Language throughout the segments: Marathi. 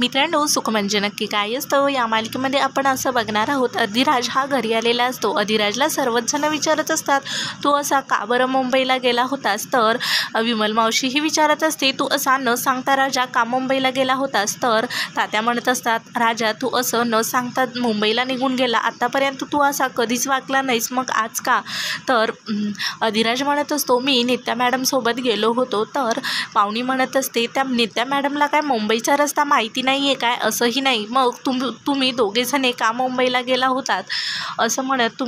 मित्रांनो, सुख म्हणजे नक्की काय असतं या मालिकेमध्ये आपण असं बघणार आहोत. अधिराज हा घरी आलेला असतो. अधिराजला सर्वच जण विचारत असतात, तू असा का बरं मुंबईला गेला होतास? तर विमल मावशी ही विचारत असते, तू असा न सांगता राजा का मुंबईला गेला होतास? तर तात्या म्हणत असतात, राजा तू असं न सांगता मुंबईला निघून गेला, आतापर्यंत तू असा कधीच वागला नाहीस, मग आज का? तर अधिराज म्हणत असतो, मी नित्या मॅडमसोबत गेलो होतो. तर पाहुणी म्हणत असते, त्या नित्या मॅडमला काय मुंबईचा रस्ता माहिती नाही आहे काय? असंही नाही, मग तुम्ही दोघेजणे का मुंबईला गेला होतात? असं म्हणत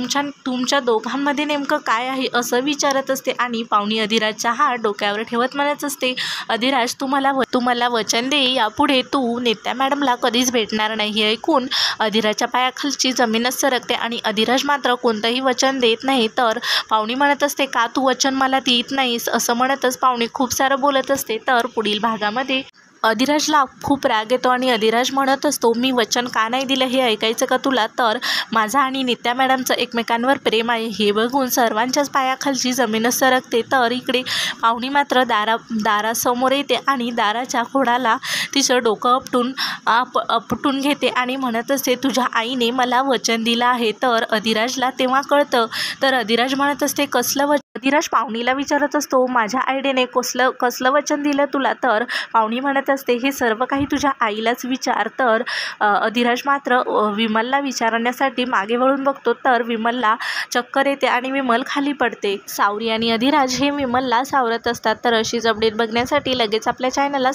तुमच्या दोघांमध्ये नेमकं काय आहे असं विचारत असते. आणि पाहुणी अधिराजचा हात डोक्यावर ठेवत म्हणत असते, अधिराज तुम्हाला वचन दे, यापुढे तू नित्या मॅडमला कधीच भेटणार नाही. हे ऐकून अधिराजच्या पायाखालची जमीनच सरकते आणि अधिराज मात्र कोणतंही वचन देत नाही. तर पाहुणी म्हणत असते, का तू वचन मला देत नाहीस? असं म्हणतच पाहुणी खूप सारं बोलत असते. तर पुढील भागामध्ये अधिराजला खूप राग येतो आणि अधिराज म्हणत असतो, मी वचन का नाही दिलं हे ऐकायचं का तुला? तर माझा आणि नित्या मॅडमचं एकमेकांवर प्रेम आहे. हे बघून सर्वांच्याच पायाखालची जमीनच सरकते. तर इकडे पाहुणी मात्र दारासमोर येते आणि दाराच्या खोडाला तिचं डोकं आपटून घेते आणि म्हणत असते, तुझ्या आईने मला वचन दिलं आहे. तर अधिराजला तेव्हा कळतं. तर अधिराज म्हणत असते, कसलं वचन? अधिराज पाहुणीला विचारत असतो, माझ्या आईने कसलं वचन दिलं तुला? तर पाहुणी म्हणत असते, हे सर्व काही तुझ्या आईलाच विचार. तर अधिराज मात्र विमलला विचारण्यासाठी मागे वळून बघतो. तर विमलला चक्कर येते आणि विमल खाली पडते. सावरी आणि अधिराज हे विमलला सावरत असतात. तर अशीच अपडेट बघण्यासाठी लगेच आपल्या चॅनलला